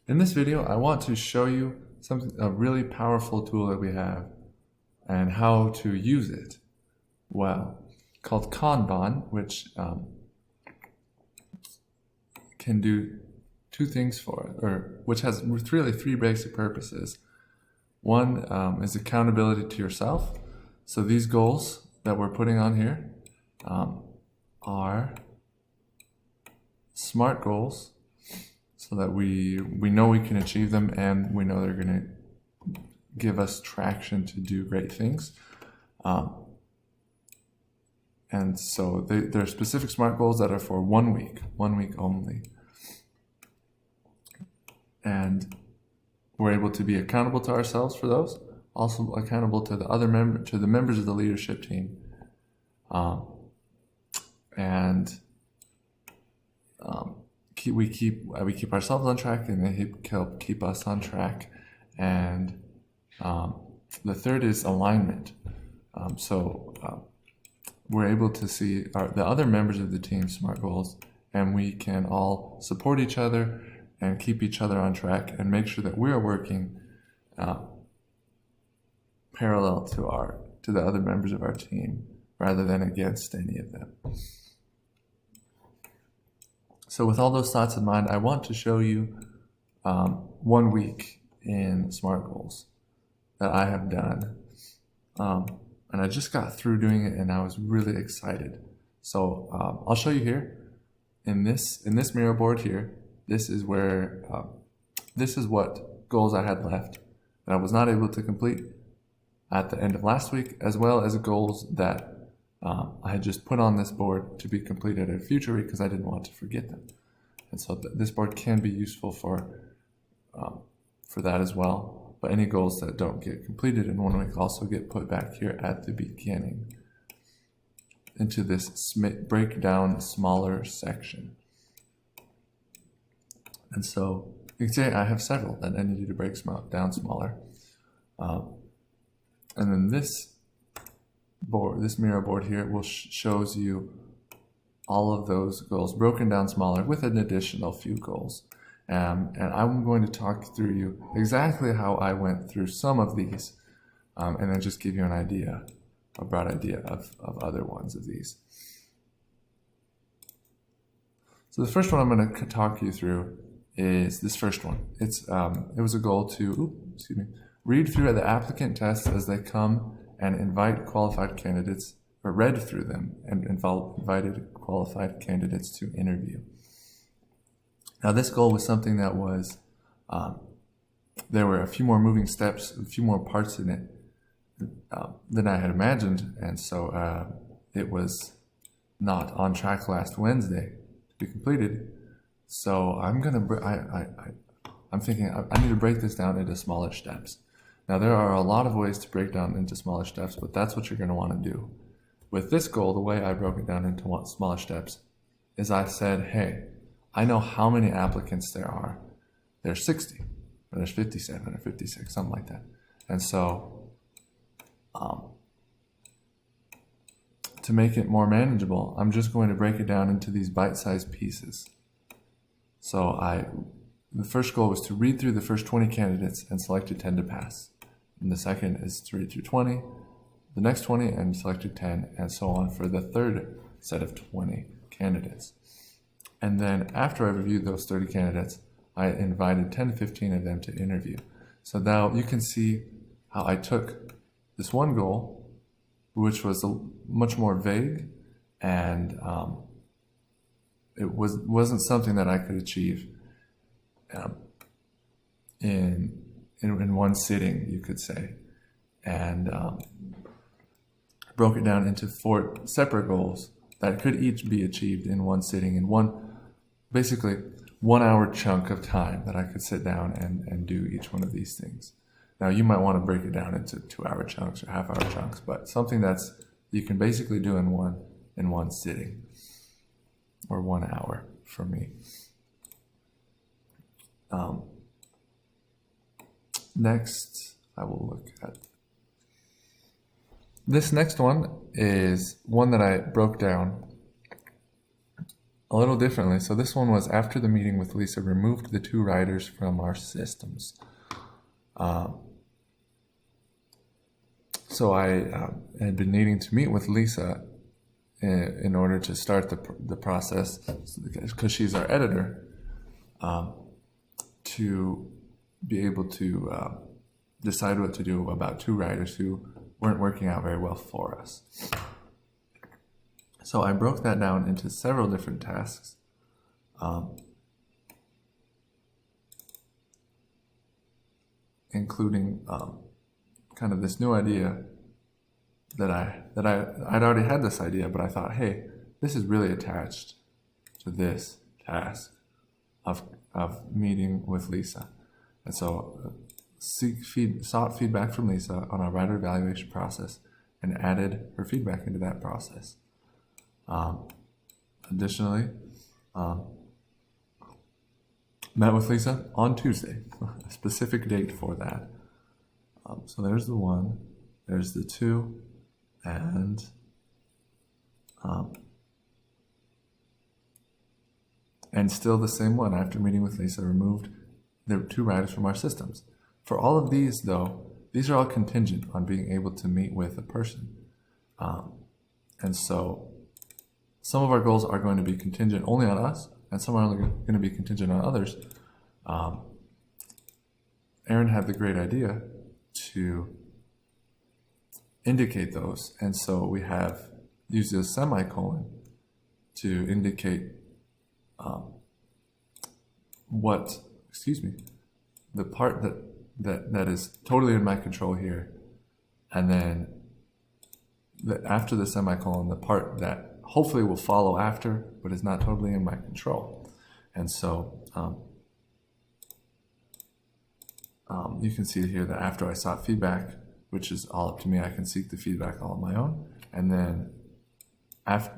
In this video, I want to show you a really powerful tool that we have and how to use it well, called Kanban, which can do two things for it, or which has really three basic purposes. One is accountability to yourself. So these goals that we're putting on here are SMART goals, so that we know we can achieve them and we know they're going to give us traction to do great things. And so there are specific SMART goals that are for 1 week only. And we're able to be accountable to ourselves for those, also accountable to the members of the leadership team. We keep ourselves on track, and they help keep us on track. And the third is alignment. We're able to see the other members of the team's SMART goals, and we can all support each other and keep each other on track and make sure that we are working parallel to the other members of our team rather than against any of them. So with all those thoughts in mind, I want to show you 1 week in SMART goals that I have done. And I just got through doing it and I was really excited. So I'll show you here in this mirror board here. This is where this is what goals I had left that I was not able to complete at the end of last week, as well as goals that I had just put on this board to be completed at a future week because I didn't want to forget them. And so this board can be useful for that as well. But any goals that don't get completed in 1 week also get put back here at the beginning into this breakdown smaller section. And so you can see I have several that I needed to break down smaller. And then this mirror board here shows you all of those goals broken down smaller with an additional few goals. And I'm going to talk through you exactly how I went through some of these, and then just give you a broad idea of other ones of these. So the first one I'm going to talk you through is this first one. It was a goal to read through the applicant tests as they come and invite qualified candidates, or read through them and invited qualified candidates to interview. Now this goal was something that was, there were a few more moving steps, a few more parts in it than I had imagined, and so it was not on track last Wednesday to be completed. So I'm thinking I need to break this down into smaller steps. Now there are a lot of ways to break down into smaller steps, but that's what you're going to want to do. With this goal, the way I broke it down into smaller steps is I said, hey, I know how many applicants there are. There's 60, or there's 57 or 56, something like that. And so to make it more manageable, I'm just going to break it down into these bite-sized pieces. So the first goal was to read through the first 20 candidates and selected 10 to pass. And the second is to read through 20, the next 20, and selected 10, and so on for the third set of 20 candidates. And then after I reviewed those 30 candidates, I invited 10 to 15 of them to interview. So now you can see how I took this one goal, which was much more vague, and it wasn't something that I could achieve in one sitting, you could say, and broke it down into 4 separate goals that could each be achieved in one sitting, in basically 1 hour chunk of time that I could sit down and do each one of these things. Now you might want to break it down into 2 hour chunks or half hour chunks, but something that's you can basically do in one sitting, or 1 hour for me. Next, I will look at this next one is one that I broke down a little differently. So this one was after the meeting with Lisa, removed the 2 writers from our systems. So I had been needing to meet with Lisa in order to start the process, because she's our editor, to be able to decide what to do about 2 writers who weren't working out very well for us. So I broke that down into several different tasks. Including kind of this new idea that I'd already had this idea, but I thought, hey, this is really attached to this task of meeting with Lisa. And so sought feedback from Lisa on our writer evaluation process and added her feedback into that process. Additionally, met with Lisa on Tuesday, a specific date for that. So there's the 1, there's the 2, and still the same one. After meeting with Lisa, removed the 2 writers from our systems. For all of these, though, these are all contingent on being able to meet with a person. And so some of our goals are going to be contingent only on us, and some are only going to be contingent on others. Aaron had the great idea to indicate those, and so we have used a semicolon to indicate the part that is totally in my control here, and then after the semicolon, the part that hopefully will follow after, but is not totally in my control. And so you can see here that after I sought feedback, which is all up to me, I can seek the feedback all on my own. And then after,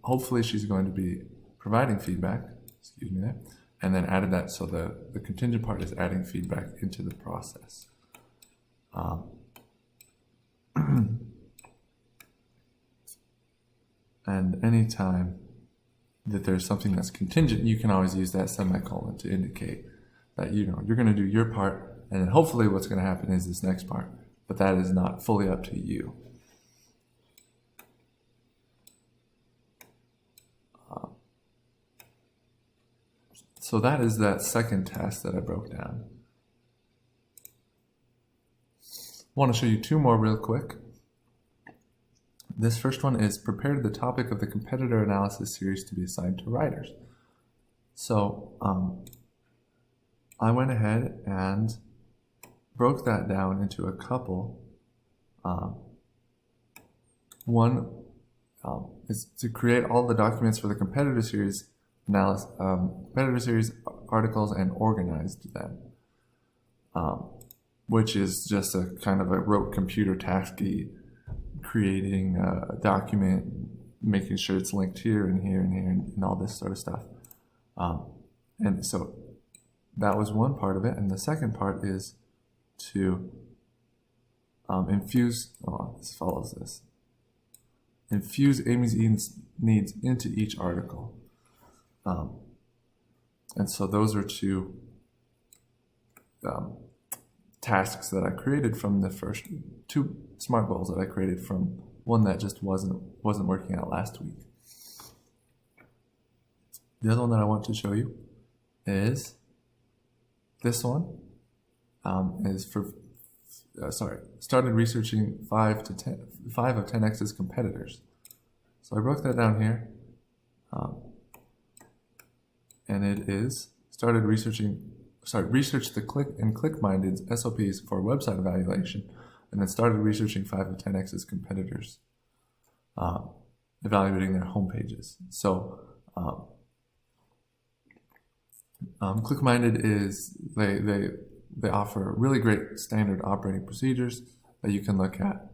hopefully she's going to be providing feedback, and then added that. So the contingent part is adding feedback into the process. And anytime that there's something that's contingent, you can always use that semicolon to indicate that you're going to do your part, and then hopefully what's going to happen is this next part, but that is not fully up to you. So that is that second task that I broke down. I want to show you 2 more real quick. This first one is prepare the topic of the competitor analysis series to be assigned to writers. So I went ahead and broke that down into a couple. One is to create all the documents for the competitor series articles and organized them, which is just a kind of a rote computer tasky, creating a document, making sure it's linked here and here and here and all this sort of stuff. And so that was one part of it. And the second part is to infuse Amy's needs into each article. And so those are 2 tasks that I created from the first 2 SMART goals that I created from one that just wasn't working out last week. The other one that I want to show you is this one. Is for started researching 5 of 10x's competitors. So I broke that down here, and it is research the click-minded SOPs for website evaluation, and then started researching 5 of 10x's competitors, evaluating their homepages. So click-minded is they offer really great standard operating procedures that you can look at,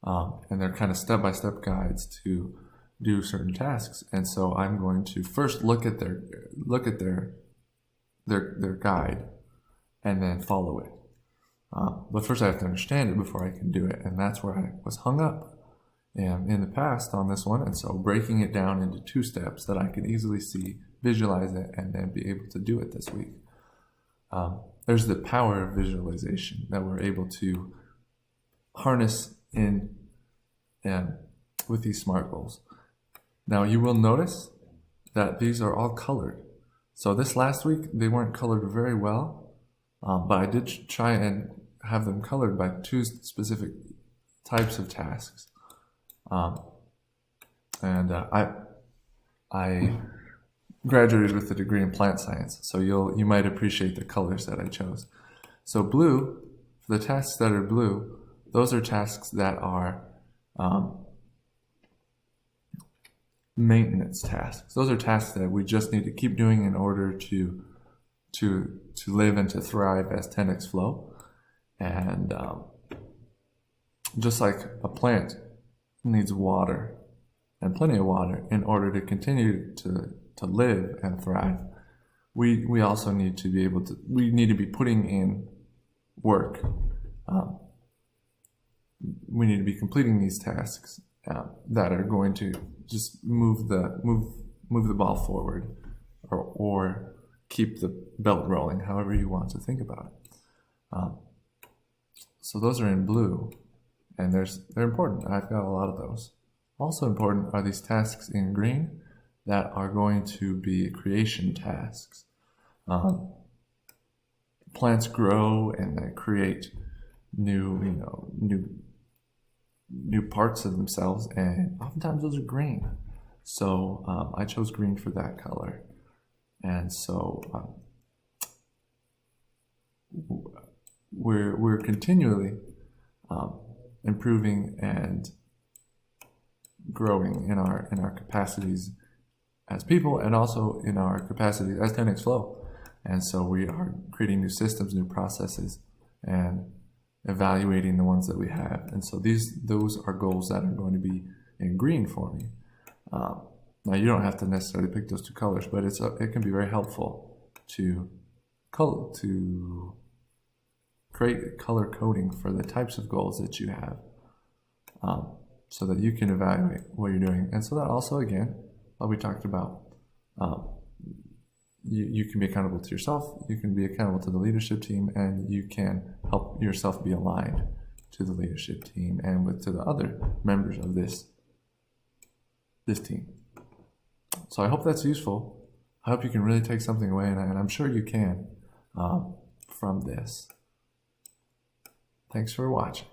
and they're kind of step-by-step guides to do certain tasks. And so I'm going to first look at their guide and then follow it. But first I have to understand it before I can do it, and that's where I was hung up, in the past on this one, and so breaking it down into 2 steps that I can easily see, visualize it, and then be able to do it this week. There's the power of visualization that we're able to harness in with these SMART goals. Now you will notice that these are all colored. So this last week they weren't colored very well, but I did try and have them colored by 2 specific types of tasks. I graduated with a degree in plant science, so you might appreciate the colors that I chose. So blue, for the tasks that are blue, those are tasks that are maintenance tasks. Those are tasks that we just need to keep doing in order to live and to thrive as 10x Flow. And just like a plant needs water, and plenty of water, in order to continue to live and thrive, we also need to be able to, we need to be putting in work. We need to be completing these tasks that are going to just move the ball forward, or keep the belt rolling, however you want to think about it. So those are in blue, and they're important. I've got a lot of those. Also important are these tasks in green that are going to be creation tasks. Plants grow and they create new parts of themselves, and oftentimes those are green. So I chose green for that color, and so we're continually improving and growing in our capacities as people, and also in our capacity as 10x Flow. And so we are creating new systems, new processes, and evaluating the ones that we have. And so those are goals that are going to be in green for me. Now you don't have to necessarily pick those 2 colors, but it can be very helpful to create color coding for the types of goals that you have, so that you can evaluate what you're doing. And so that also, again, like we talked about, you can be accountable to yourself, you can be accountable to the leadership team, and you can help yourself be aligned to the leadership team and to the other members of this team. So I hope that's useful. I hope you can really take something away, and I'm sure you can from this. Thanks for watching.